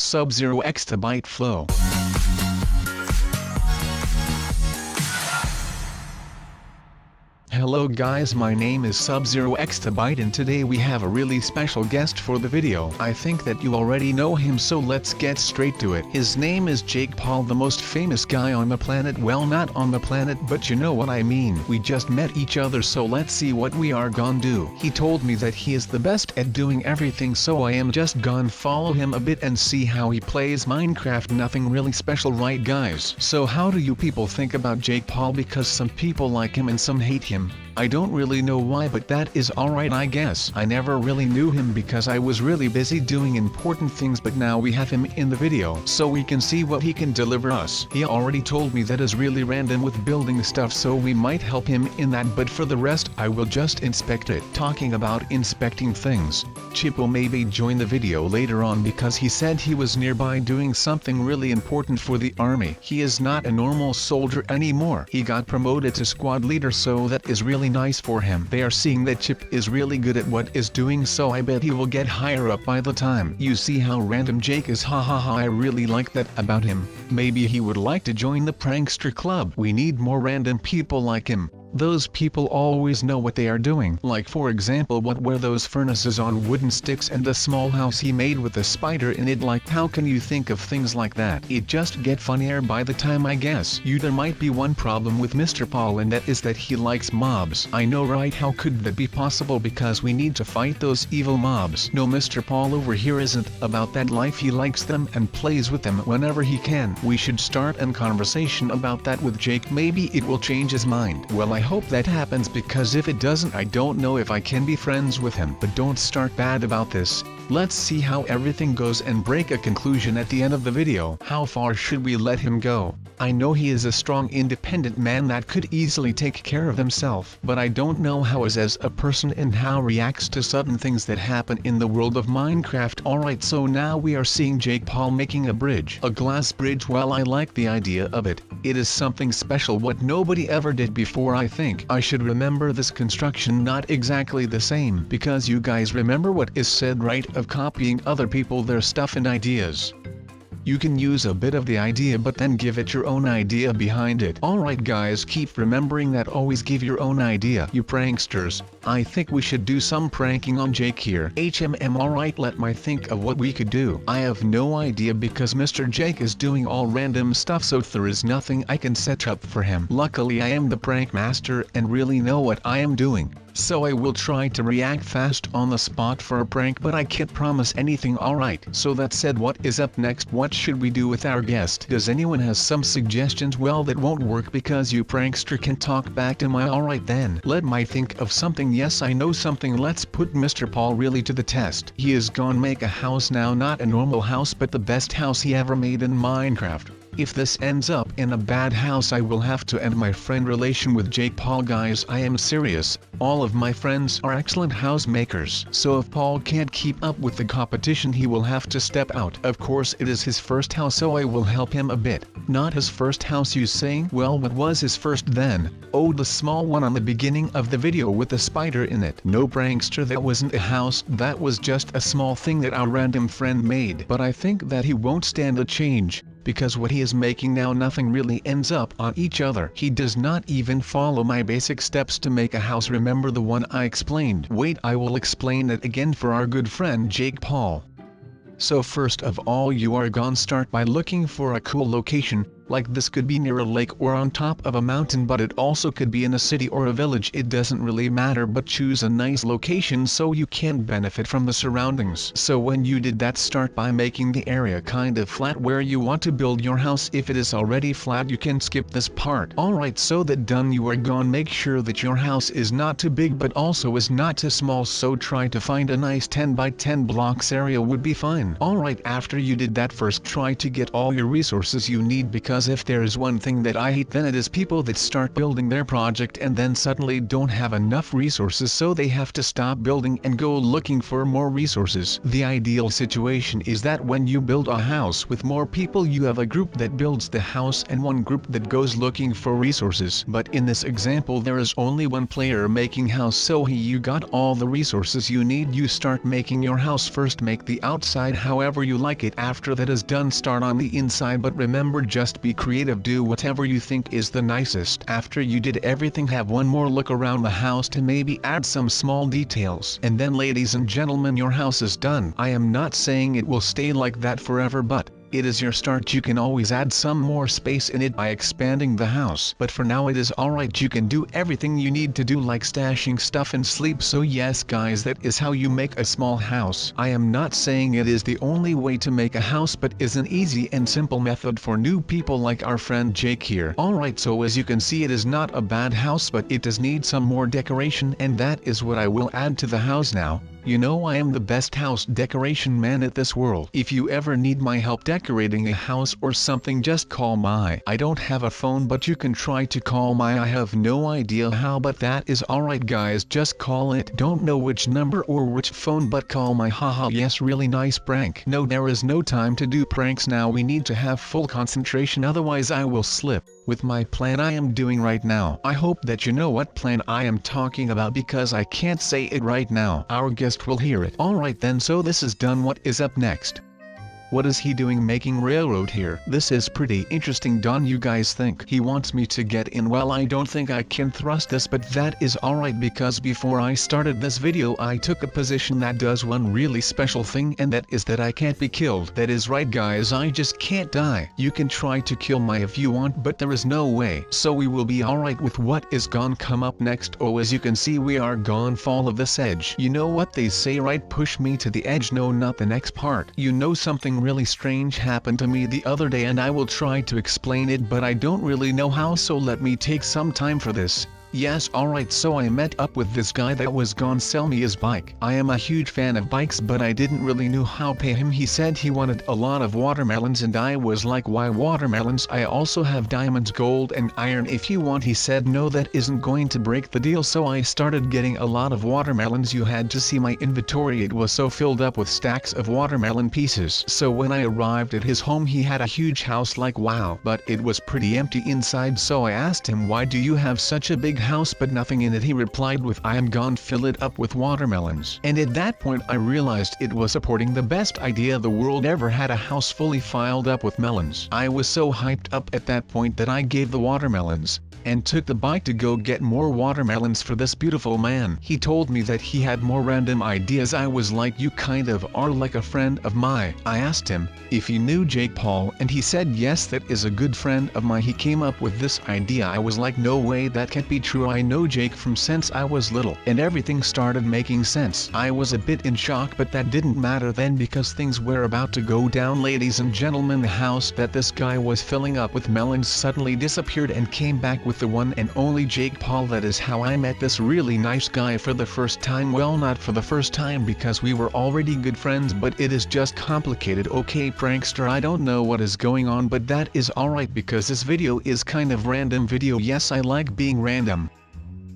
Sub-Zero exabyte flow. Hello guys, my name is Sub-Zero exabyte and today we have a really special guest for the video. I think that you already know him, so let's get straight to it. His name is Jake Paul, the most famous guy on the planet. Well, not on the planet, but you know what I mean. We just met each other, so let's see what we are gonna do. He told me that he is the best at doing everything, so I am just gonna follow him a bit and see how he plays Minecraft. Nothing really special, right guys? So how do you people think about Jake Paul? Because some people like him and some hate him. I don't really know why, but that is alright I guess. I never really knew him because I was really busy doing important things, but now we have him in the video so we can see what he can deliver us. He already told me that is really random with building stuff, so we might help him in that, but for the rest I will just inspect it. Talking about inspecting things, Chip will maybe join the video later on because he said he was nearby doing something really important for the army. He is not a normal soldier anymore. He got promoted to squad leader, so that is really nice for him. They are seeing that Chip is really good at what is doing, so I bet he will get higher up by the time. You see how random Jake is, hahaha. I really like that about him. Maybe he would like to join the prankster club. We need more random people like him. Those people always know what they are doing. Like for example, what were those furnaces on wooden sticks and the small house he made with a spider in it? Like, how can you think of things like that? It just get funnier by the time I guess. There might be one problem with Mr. Paul, and that is that he likes mobs. I know, right? How could that be possible? Because we need to fight those evil mobs. No, Mr. Paul over here isn't about that life. He likes them and plays with them whenever he can. We should start a conversation about that with Jake. Maybe it will change his mind. Well, I hope that happens, because if it doesn't, I don't know if I can be friends with him. But don't start bad about this. Let's see how everything goes and break a conclusion at the end of the video. How far should we let him go? I know he is a strong, independent man that could easily take care of himself, but I don't know how he is as a person and how reacts to sudden things that happen in the world of Minecraft. Alright, so now we are seeing Jake Paul making a bridge, a glass bridge. Well, I like the idea of it. It is something special, what nobody ever did before. I think I should remember this construction, not exactly the same, because you guys remember what is said, right, of copying other people, their stuff and ideas. You can use a bit of the idea but then give it your own idea behind it. Alright guys, keep remembering that, always give your own idea, you pranksters. I think we should do some pranking on Jake here. Alright, let me think of what we could do. I have no idea because Mr. Jake is doing all random stuff, so there is nothing I can set up for him. Luckily I am the prank master and really know what I am doing, so I will try to react fast on the spot for a prank, but I can't promise anything. Alright, so that said, what is up next? What should we do with our guest? Does anyone has some suggestions? Well, that won't work because you prankster can talk back to my. Alright then, let me think of something. Yes, I know something. Let's put Mr. Paul really to the test. He is gonna make a house now, not a normal house but the best house he ever made in Minecraft. If this ends up in a bad house, I will have to end my friend relation with Jake Paul. Guys, I am serious. All of my friends are excellent house makers, so if Paul can't keep up with the competition, he will have to step out. Of course it is his first house, so I will help him a bit. Not his first house, you saying? Well, what was his first then? Oh, the small one on the beginning of the video with the spider in it. No prankster, that wasn't a house, that was just a small thing that our random friend made. But I think that he won't stand a change, because what he is making now, nothing really ends up on each other. He does not even follow my basic steps to make a house. Remember the one I explained? Wait, I will explain it again for our good friend Jake Paul. So first of all, you are gonna start by looking for a cool location. Like this could be near a lake or on top of a mountain, but it also could be in a city or a village. It doesn't really matter, but choose a nice location so you can benefit from the surroundings. So when you did that, start by making the area kind of flat where you want to build your house. If it is already flat, you can skip this part. Alright, so that done, you are gonna make sure that your house is not too big but also is not too small, so try to find a nice 10 by 10 blocks area would be fine. Alright, after you did that, first try to get all your resources you need, because because if there is one thing that I hate, then it is people that start building their project and then suddenly don't have enough resources, so they have to stop building and go looking for more resources. The ideal situation is that when you build a house with more people, you have a group that builds the house and one group that goes looking for resources. But in this example there is only one player making house, so you got all the resources you need. You start making your house first, make the outside however you like it. After that is done, start on the inside, but remember, just be creative, do whatever you think is the nicest. After you did everything, have one more look around the house to maybe add some small details, and then ladies and gentlemen, your house is done. I am not saying it will stay like that forever, but it is your start. You can always add some more space in it by expanding the house, but for now it is alright. You can do everything you need to do, like stashing stuff and sleep. So yes guys, that is how you make a small house. I am not saying it is the only way to make a house, but is an easy and simple method for new people like our friend Jake here. Alright, so as you can see, it is not a bad house, but it does need some more decoration, and that is what I will add to the house now. You know, I am the best house decoration man at this world. If you ever need my help decorating a house or something, just call my. I don't have a phone, but you can try to call my. I have no idea how, but that is alright guys, just call it. Don't know which number or which phone, but call my. Haha, yes, really nice prank. No, there is no time to do pranks now. We need to have full concentration, otherwise I will slip with my plan I am doing right now. I hope that you know what plan I am talking about, because I can't say it right now. Our guest will hear it. Alright then, so this is done. What is up next? What is he doing making railroad here? This is pretty interesting. Don, you guys think he wants me to get in? Well, I don't think I can thrust this, but that is alright, because before I started this video I took a position that does one really special thing, and that is that I can't be killed. That is right guys, I just can't die. You can try to kill me if you want, but there is no way. So we will be alright with what is gonna come up next. Oh, as you can see, we are gone fall of this edge. You know what they say, right? Push me to the edge. No, not the next part. You know, something really strange happened to me the other day, and I will try to explain it, but I don't really know how, so let me take some time for this. Yes, alright, so I met up with this guy that was gonna sell me his bike. I am a huge fan of bikes, but I didn't really know how to pay him. He said he wanted a lot of watermelons, and I was like, why watermelons? I also have diamonds, gold and iron if you want. He said no, that isn't going to break the deal. So I started getting a lot of watermelons. You had to see my inventory, it was so filled up with stacks of watermelon pieces. So when I arrived at his home, he had a huge house, like wow, but it was pretty empty inside. So I asked him, why do you have such a big house but nothing in it? He replied with, I am gonna fill it up with watermelons. And at that point I realized it was supporting the best idea the world ever had, a house fully filled up with melons. I was so hyped up at that point that I gave the watermelons and took the bike to go get more watermelons for this beautiful man. He told me that he had more random ideas. I was like, you kind of are like a friend of mine. I asked him if he knew Jake Paul, and he said yes, that is a good friend of mine. He came up with this idea. I was like, no way, that can't be true. I know Jake from since I was little, and everything started making sense. I was a bit in shock, but that didn't matter then, because things were about to go down. Ladies and gentlemen, the house that this guy was filling up with melons suddenly disappeared and came back with the one and only Jake Paul. That is how I met this really nice guy for the first time. Well, not for the first time, because we were already good friends, but it is just complicated. Okay prankster, I don't know what is going on, but that is alright, because this video is kind of random video. Yes, I like being random.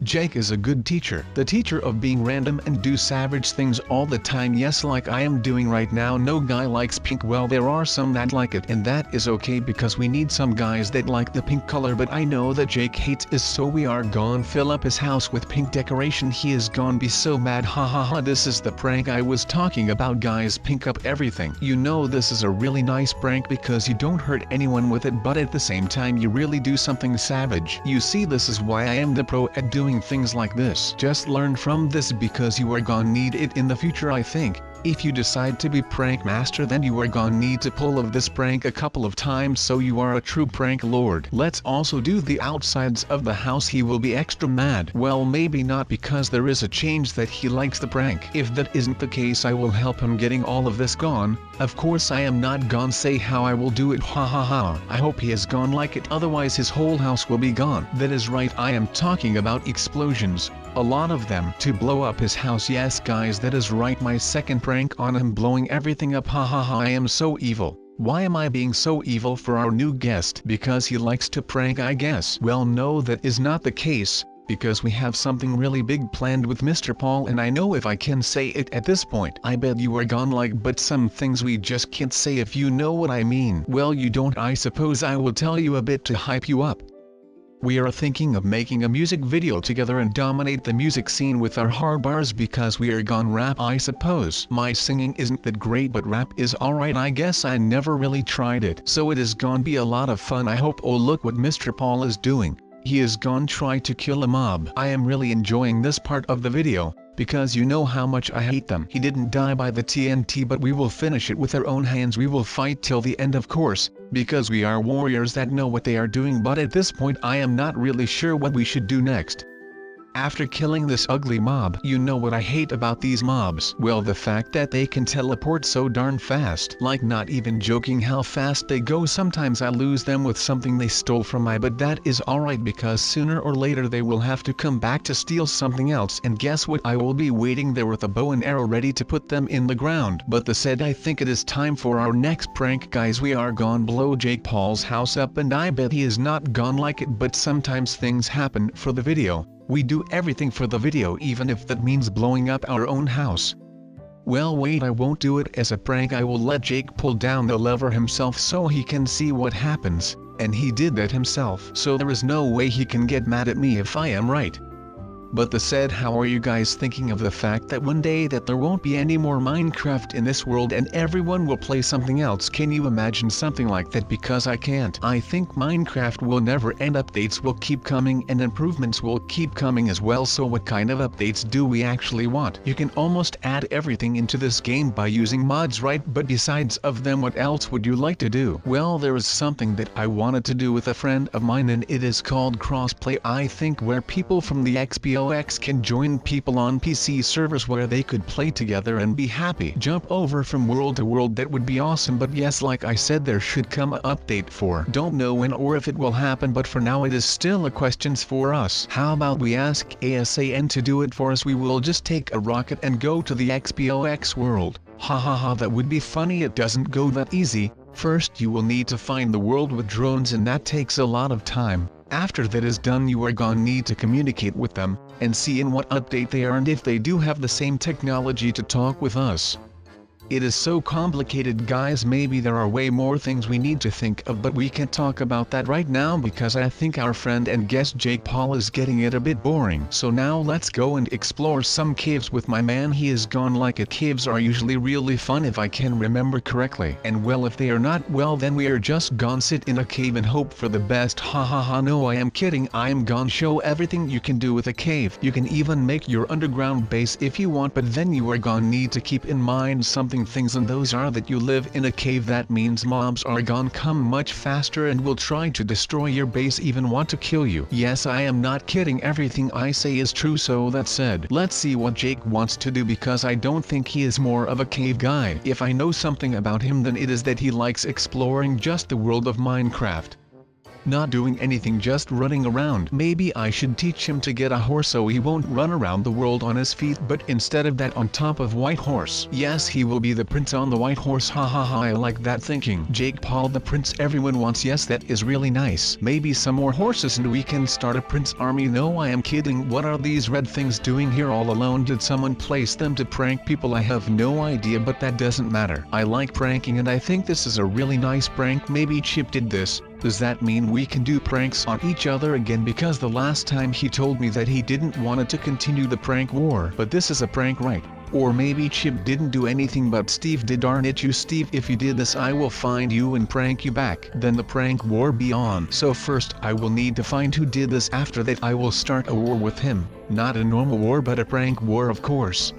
Jake is a good teacher, the teacher of being random and do savage things all the time. Yes, like I am doing right now. No guy likes pink. Well, there are some that like it, and that is okay, because we need some guys that like the pink color, but I know that Jake hates it, so we are gonna fill up his house with pink decoration. He is gonna be so mad. Ha ha ha, this is the prank I was talking about guys, pink up everything. You know, this is a really nice prank because you don't hurt anyone with it, but at the same time you really do something savage. You see, this is why I am the pro at doing things like this. Just learn from this, because you are gonna need it in the future. I think if you decide to be prank master, then you are gonna need to pull of this prank a couple of times, so you are a true prank lord. Let's also do the outsides of the house. He will be extra mad. Well, maybe not, because there is a change that he likes the prank. If that isn't the case, I will help him getting all of this gone. Of course I am not gonna say how I will do it. Ha ha ha. I hope he is gone like it, otherwise his whole house will be gone. That is right, I am talking about explosions. A lot of them, to blow up his house. Yes guys, that is right, my second prank on him, blowing everything up. Ha ha ha, I am so evil. Why am I being so evil for our new guest? Because he likes to prank, I guess. Well, no, that is not the case, because we have something really big planned with Mr. Paul, and I know if I can say it at this point. I bet you are gone like, but some things we just can't say, if you know what I mean. Well, you don't. I suppose I will tell you a bit to hype you up. We are thinking of making a music video together and dominate the music scene with our hard bars, because we are gone rap, I suppose. My singing isn't that great, but rap is alright, I guess. I never really tried it, so it is gonna be a lot of fun, I hope. Oh, look what Mr. Paul is doing. He is gone try to kill a mob. I am really enjoying this part of the video, because you know how much I hate them. He didn't die by the TNT, but we will finish it with our own hands. We will fight till the end, of course, because we are warriors that know what they are doing. But at this point I am not really sure what we should do next. After killing this ugly mob, you know what I hate about these mobs? Well, the fact that they can teleport so darn fast. Like, not even joking how fast they go. Sometimes I lose them with something they stole from me, but that is alright, because sooner or later they will have to come back to steal something else, and guess what? I will be waiting there with a bow and arrow ready to put them in the ground. But that said, I think it is time for our next prank, guys. We are gonna blow Jake Paul's house up, and I bet he is not gone like it, but sometimes things happen for the video. We do everything for the video, even if that means blowing up our own house. Well, wait, I won't do it as a prank. I will let Jake pull down the lever himself so he can see what happens, and he did that himself, so there is no way he can get mad at me if I am right. But that said, how are you guys thinking of the fact that one day that there won't be any more Minecraft in this world and everyone will play something else? Can you imagine something like that? Because I can't. I think Minecraft will never end. Updates will keep coming and improvements will keep coming as well. So what kind of updates do we actually want? You can almost add everything into this game by using mods, right? But besides of them, what else would you like to do? Well, there is something that I wanted to do with a friend of mine, and it is called crossplay. I think where people from the XPOX can join people on PC servers where they could play together and be happy. Jump over from world to world, that would be awesome. But yes, like I said, there should come an update for. Don't know when or if it will happen, but for now it is still a questions for us. How about we ask ASAN to do it for us? We will just take a rocket and go to the XPOX world. Ha ha ha, that would be funny. It doesn't go that easy. First you will need to find the world with drones, and that takes a lot of time. After that is done, you are gonna need to communicate with them, and see in what update they are and if they do have the same technology to talk with us. It is so complicated, guys. Maybe there are way more things we need to think of, but we can't talk about that right now because I think our friend and guest Jake Paul is getting it a bit boring. So now let's go and explore some caves with my man. He is gone like it. Caves are usually really fun if I can remember correctly. And well, if they are not, well then we are just gonna sit in a cave and hope for the best. Ha ha ha, no, I am kidding. I am gonna show everything you can do with a cave. You can even make your underground base if you want, but then you are gonna need to keep in mind something things, and those are that you live in a cave. That means mobs are gonna come much faster and will try to destroy your base, even want to kill you. Yes, I am not kidding, everything I say is true. So that said, let's see what Jake wants to do, because I don't think he is more of a cave guy. If I know something about him, then it is that he likes exploring just the world of Minecraft. Not doing anything, just running around. Maybe I should teach him to get a horse so he won't run around the world on his feet, but instead of that on top of white horse. Yes, he will be the prince on the white horse. Ha ha ha, I like that thinking. Jake Paul the prince everyone wants. Yes, that is really nice. Maybe some more horses and we can start a prince army. No, I am kidding. What are these red things doing here all alone? Did someone place them to prank people? I have no idea, but that doesn't matter. I like pranking and I think this is a really nice prank. Maybe Chip did this. Does that mean we can do pranks on each other again? Because the last time he told me that he didn't want to continue the prank war. But this is a prank, right? Or maybe Chip didn't do anything but Steve did. Darn it, you Steve, if you did this I will find you and prank you back. Then the prank war be on. So first I will need to find who did this. After that I will start a war with him. Not a normal war, but a prank war, of course.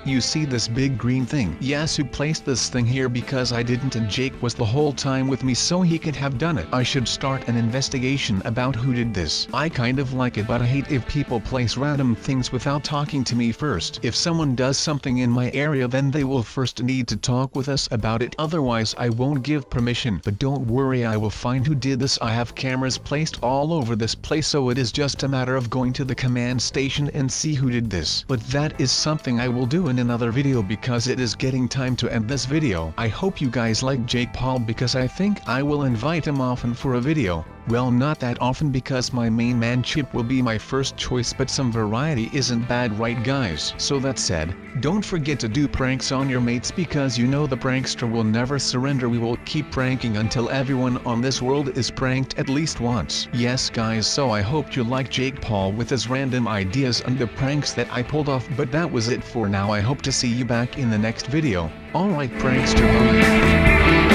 You see this big green thing? Yes, who placed this thing here? Because I didn't, and Jake was the whole time with me, so he could have done it. I should start an investigation about who did this. I kind of like it, but I hate if people place random things without talking to me first. If someone does something in my area, then they will first need to talk with us about it, otherwise I won't give permission. But don't worry, I will find who did this. I have cameras placed all over this place, so it is just a matter of going to the command station and see who did this. But that is something I will do in another video because it is getting time to end this video. I hope you guys like Jake Paul because I think I will invite him often for a video. Well, not that often because my main man Chip will be my first choice, but some variety isn't bad, right guys? So that said, don't forget to do pranks on your mates because you know the prankster will never surrender. We will keep pranking until everyone on this world is pranked at least once. Yes guys, so I hope you like Jake Paul with his random ideas and the pranks that I pulled off, but that was it for now. I hope to see you back in the next video. Alright prankster.